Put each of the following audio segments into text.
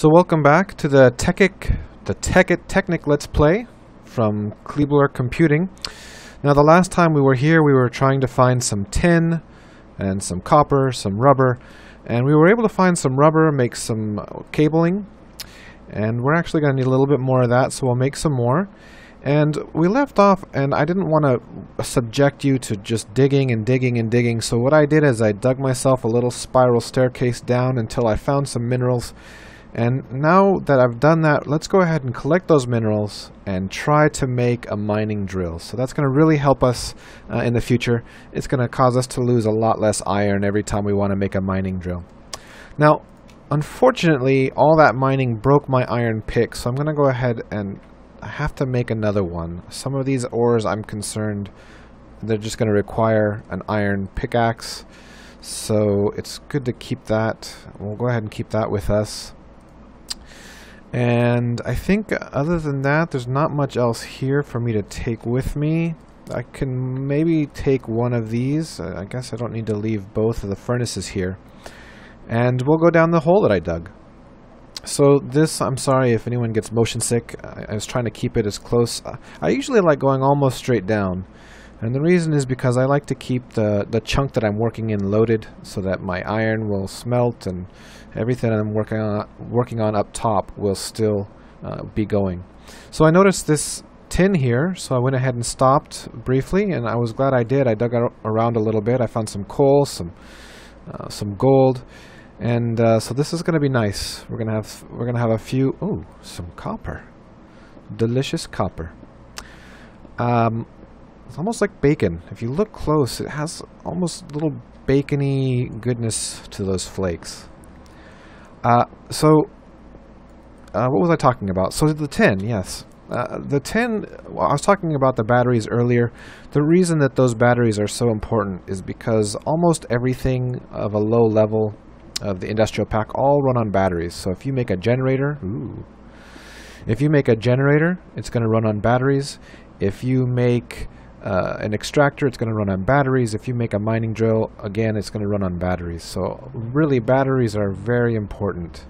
So welcome back to the Technic Let's Play from Kleebler Computing. Now the last time we were here we were trying to find some tin and some copper, some rubber, and we were able to find some rubber, make some cabling, and we're actually going to need a little bit more of that, so we'll make some more. And we left off, and I didn't want to subject you to just digging and digging and digging, so what I did is I dug myself a little spiral staircase down until I found some minerals. And now that I've done that, let's go ahead and collect those minerals and try to make a mining drill. So that's going to really help us in the future. It's going to cause us to lose a lot less iron every time we want to make a mining drill. Now, unfortunately, all that mining broke my iron pick, so I'm going to go ahead and I have to make another one. Some of these ores, I'm concerned, they're just going to require an iron pickaxe. So it's good to keep that. We'll go ahead and keep that with us. And I think other than that, there's not much else here for me to take with me. I can maybe take one of these. I guess I don't need to leave both of the furnaces here. And we'll go down the hole that I dug. So this, I'm sorry if anyone gets motion sick. I was trying to keep it as close. I usually like going almost straight down. And the reason is because I like to keep the chunk that I'm working in loaded so that my iron will smelt and everything I'm working on up top will still be going. So I noticed this tin here, so I went ahead and stopped briefly, and I was glad I did. I dug around a little bit. I found some coal, some gold, and so this is going to be nice. We're gonna have a few. Oh, some copper, delicious copper. It's almost like bacon. If you look close, it has almost a little bacony goodness to those flakes. What was I talking about? So the tin, yes. The tin, well, I was talking about the batteries earlier. The reason that those batteries are so important is because almost everything of a low level of the industrial pack all run on batteries. So if you make a generator, it's going to run on batteries. If you make an extractor, it's going to run on batteries. If you make a mining drill, again, it's going to run on batteries. So really, batteries are very important.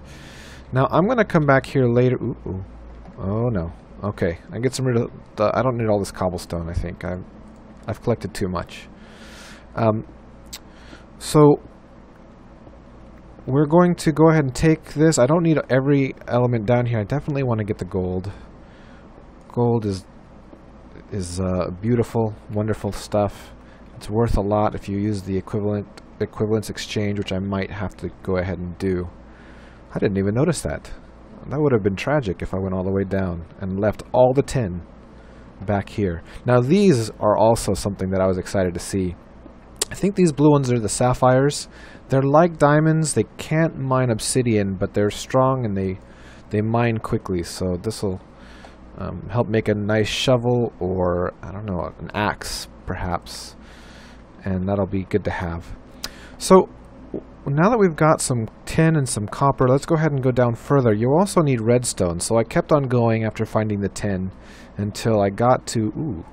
Now I'm going to come back here later. Oh no. Okay, I get some rid of I don't need all this cobblestone. I think I've collected too much. So we're going to go ahead and take this. I don't need every element down here. I definitely want to get the gold. Gold is beautiful, wonderful stuff. It's worth a lot if you use the equivalence exchange, which I might have to go ahead and do. I didn't even notice that. That would have been tragic if I went all the way down and left all the tin back here. Now these are also something that I was excited to see. I think these blue ones are the sapphires. They're like diamonds. They can't mine obsidian, but they're strong and they mine quickly. So this will help make a nice shovel, or I don't know, an axe perhaps, and that'll be good to have. So now that we've got some tin and some copper, let's go ahead and go down further. You also need redstone, so I kept on going after finding the tin until I got to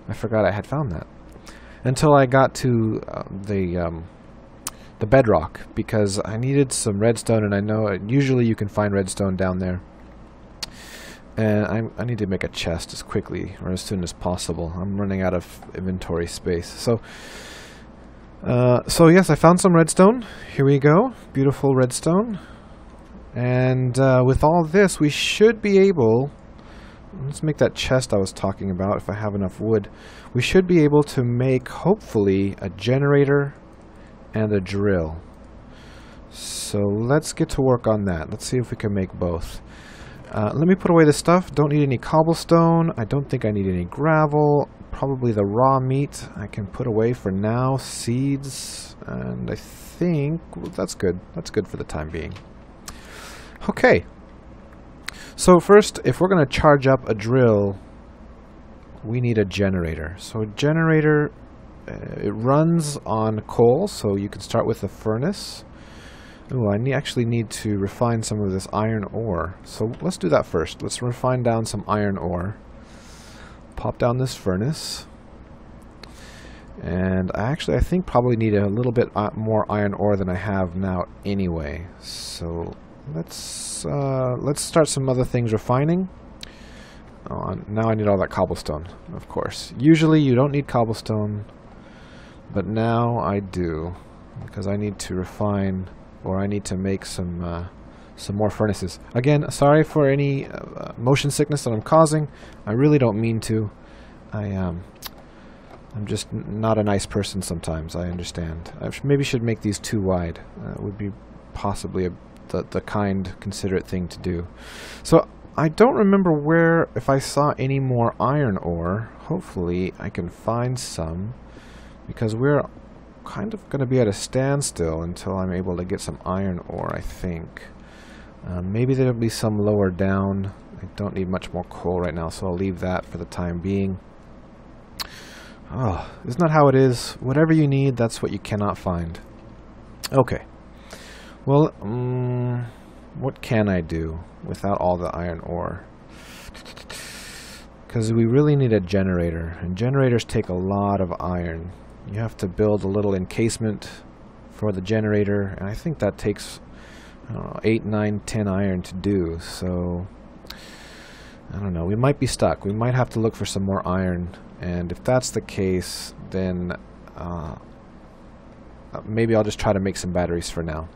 I forgot I had found that, until I got to the bedrock, because I needed some redstone, and I know usually you can find redstone down there. And I need to make a chest as quickly or as soon as possible. I'm running out of inventory space. So yes, I found some redstone. Here we go. Beautiful redstone. And with all this, we should be able... Let's make that chest I was talking about, if I have enough wood. We should be able to make, hopefully, a generator and a drill. So let's get to work on that. Let's see if we can make both. Let me put away this stuff. Don't need any cobblestone. I don't think I need any gravel. Probably the raw meat I can put away for now. Seeds. And I think that's good. That's good for the time being. Okay. So first, if we're going to charge up a drill, we need a generator. So a generator, it runs on coal, so you can start with a furnace. Ooh, I actually need to refine some of this iron ore. So let's do that first. Let's refine down some iron ore. Pop down this furnace. And I think probably need a little bit more iron ore than I have now anyway. So let's start some other things refining. Oh, now I need all that cobblestone, of course. Usually you don't need cobblestone, but now I do, because I need to refine, or I need to make some more furnaces. Again, sorry for any motion sickness that I'm causing. I really don't mean to. I'm just not a nice person sometimes, I understand. I maybe should make these too wide. Would be possibly the kind, considerate thing to do. So I don't remember if I saw any more iron ore. Hopefully I can find some, because we're kind of going to be at a standstill until I'm able to get some iron ore, I think. Maybe there'll be some lower down. I don't need much more coal right now, so I'll leave that for the time being. Oh, isn't that how it is? Whatever you need, that's what you cannot find. Okay. Well, what can I do without all the iron ore? Because we really need a generator, and generators take a lot of iron. You have to build a little encasement for the generator, and I think that takes 8, 9, 10 iron to do, so I don't know, we might be stuck. We might have to look for some more iron, and if that's the case, then maybe I'll just try to make some batteries for now.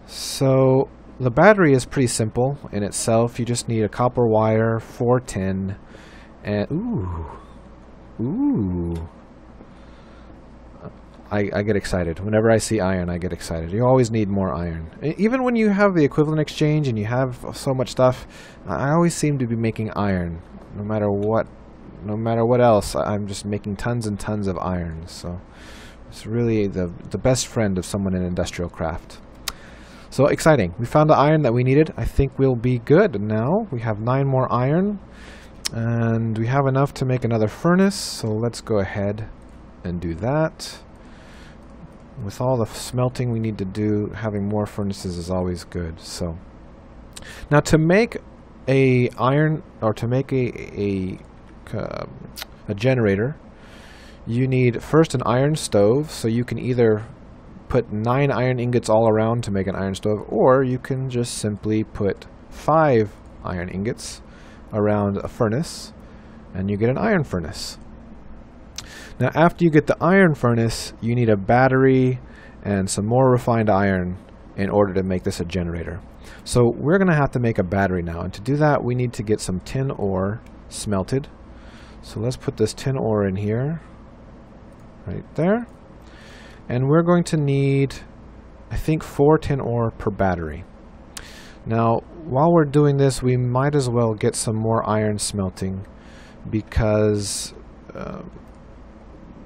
So the battery is pretty simple in itself. You just need a copper wire, 4 tin, and ooh. I get excited. Whenever I see iron, I get excited. You always need more iron. Even when you have the equivalent exchange and you have so much stuff, I always seem to be making iron. No matter what else, I'm just making tons and tons of iron. So it's really the best friend of someone in industrial craft. So exciting. We found the iron that we needed. I think we'll be good now. We have 9 more iron, and we have enough to make another furnace. So let's go ahead and do that. With all the smelting we need to do, having more furnaces is always good. So now to make a iron, or to make a generator, you need first an iron stove. So you can either put 9 iron ingots all around to make an iron stove, or you can just simply put 5 iron ingots around a furnace and you get an iron furnace. Now after you get the iron furnace, you need a battery and some more refined iron in order to make this a generator. So we're going to have to make a battery now, and to do that we need to get some tin ore smelted. So let's put this tin ore in here, right there. And we're going to need, I think, 4 tin ore per battery. Now while we're doing this, we might as well get some more iron smelting, because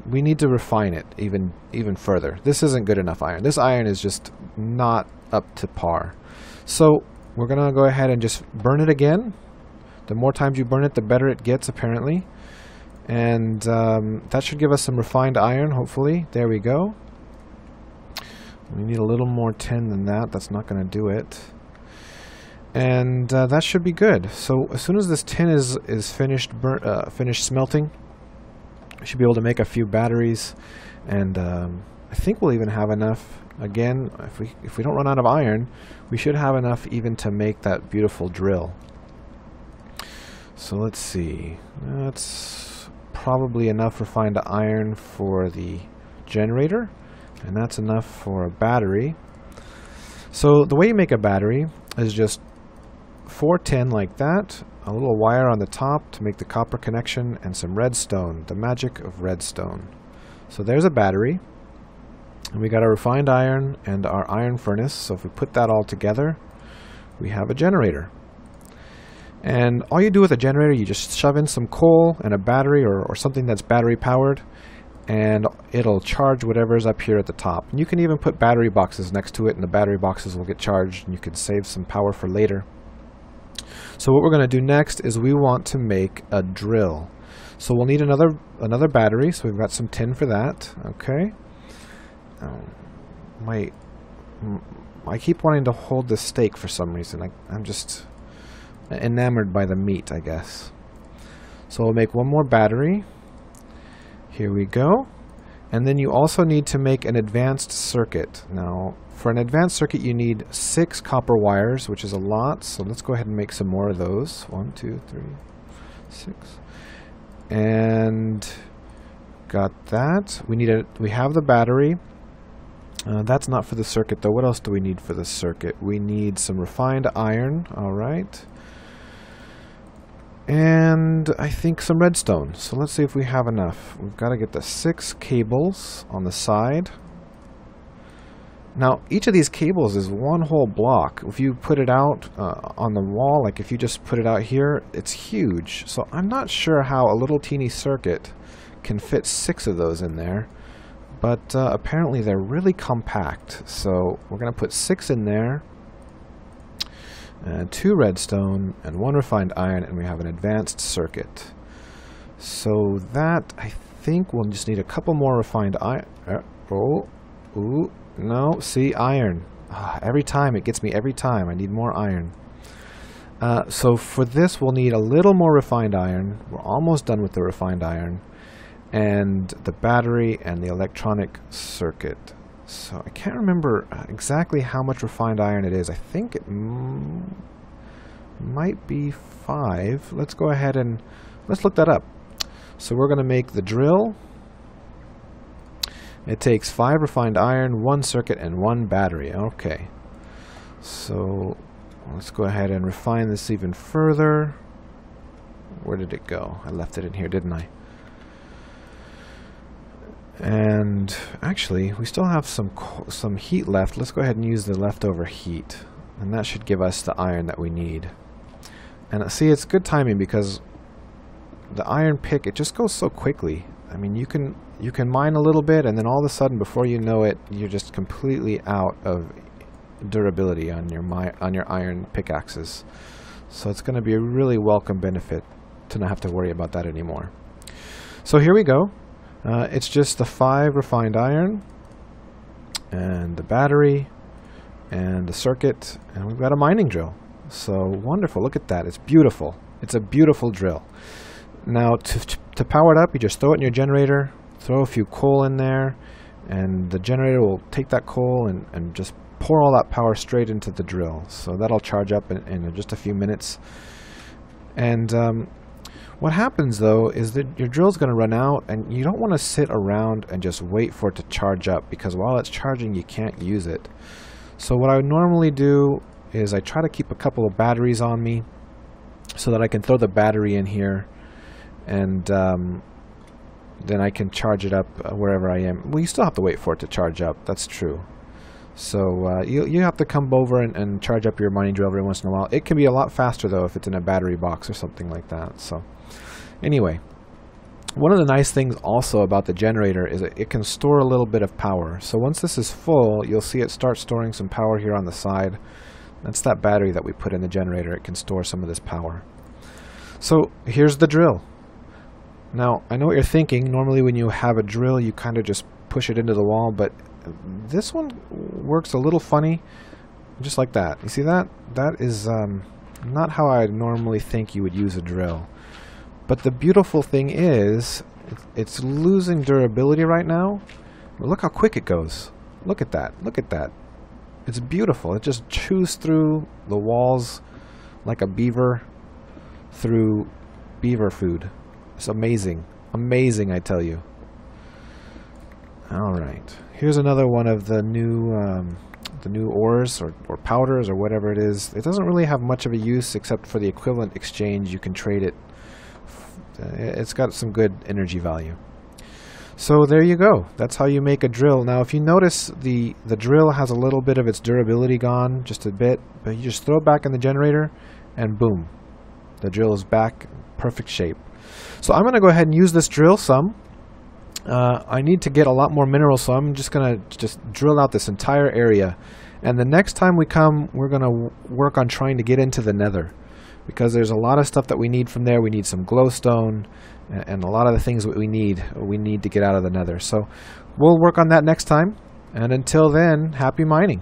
we need to refine it even further. This isn't good enough iron. This iron is just not up to par. So we're gonna go ahead and just burn it again. The more times you burn it, the better it gets, apparently. And that should give us some refined iron, hopefully. There we go. We need a little more tin than that. That's not gonna do it. And that should be good. So as soon as this tin is finished smelting, we should be able to make a few batteries, and I think we'll even have enough. Again, if we don't run out of iron, we should have enough even to make that beautiful drill. So let's see. That's probably enough refined iron for the generator, and that's enough for a battery. So the way you make a battery is just 4 tin like that, a little wire on the top to make the copper connection, and some redstone, the magic of redstone. So there's a battery, and we got our refined iron and our iron furnace. So if we put that all together, we have a generator. And all you do with a generator, you just shove in some coal and a battery, or something that's battery powered, and it'll charge whatever's up here at the top. And you can even put battery boxes next to it, and the battery boxes will get charged, and you can save some power for later. So what we're going to do next is we want to make a drill. So we'll need another battery. So we've got some tin for that. Okay. I keep wanting to hold the steak for some reason. I'm just enamored by the meat, I guess. So we'll make one more battery. Here we go. And then you also need to make an advanced circuit. Now, For an advanced circuit, you need 6 copper wires, which is a lot. So let's go ahead and make some more of those. 1, 2, 3, 6. And got that. We have the battery. That's not for the circuit though. What else do we need for the circuit? We need some refined iron. All right. And I think some redstone. So let's see if we have enough. We've got to get the 6 cables on the side. Now, each of these cables is one whole block. If you put it out on the wall, like if you just put it out here, it's huge. So I'm not sure how a little teeny circuit can fit 6 of those in there. But apparently they're really compact. So we're going to put 6 in there. And 2 redstone and 1 refined iron, and we have an advanced circuit. So that, I think we'll just need a couple more refined iron. No, see, iron. Every time, it gets me every time. I need more iron. So for this, we'll need a little more refined iron. We're almost done with the refined iron. And the battery and the electronic circuit. So I can't remember exactly how much refined iron it is. I think it might be 5. Let's go ahead and let's look that up. So we're going to make the drill. It takes 5 refined iron, 1 circuit, and 1 battery. Okay. So let's go ahead and refine this even further. Where did it go? I left it in here, didn't I? And actually, we still have some heat left. Let's go ahead and use the leftover heat. And that should give us the iron that we need. And see, it's good timing because the iron pick, it just goes so quickly. I mean, you can mine a little bit, and then all of a sudden, before you know it, you're just completely out of durability on your iron pickaxes. So it's going to be a really welcome benefit to not have to worry about that anymore. So here we go. It's just the 5 refined iron, and the battery, and the circuit, and we've got a mining drill. So wonderful! Look at that. It's beautiful. It's a beautiful drill. Now to power it up, you just throw it in your generator, throw a few coal in there, and the generator will take that coal and just pour all that power straight into the drill. So that'll charge up in just a few minutes. And what happens though is that your drill's going to run out, and you don't want to sit around and just wait for it to charge up, because while it's charging you can't use it. So what I would normally do is I try to keep a couple of batteries on me so that I can throw the battery in here, and then I can charge it up wherever I am. Well, you still have to wait for it to charge up, that's true. So you have to come over and charge up your mining drill every once in a while. It can be a lot faster though if it's in a battery box or something like that. So anyway, one of the nice things also about the generator is that it can store a little bit of power. So once this is full, you'll see it start storing some power here on the side. That's that battery that we put in the generator. It can store some of this power. So here's the drill. Now, I know what you're thinking. Normally when you have a drill, you kind of just push it into the wall, but this one works a little funny, just like that. You see that? That is not how I normally think you would use a drill. But the beautiful thing is, it's losing durability right now. But look how quick it goes. Look at that. Look at that. It's beautiful. It just chews through the walls like a beaver through beaver food. It's amazing. Amazing, I tell you. Alright. Here's another one of the new ores or powders or whatever it is. It doesn't really have much of a use except for the equivalent exchange. You can trade it. It's got some good energy value. So there you go. That's how you make a drill. Now if you notice the drill has a little bit of its durability gone, just a bit, but you just throw it back in the generator and boom. The drill is back, perfect shape. So I'm going to go ahead and use this drill some. I need to get a lot more minerals, so I'm just going to drill out this entire area. And the next time we come, we're going to work on trying to get into the nether, because there's a lot of stuff that we need from there. We need some glowstone and a lot of the things that we need to get out of the nether. So we'll work on that next time. And until then, happy mining.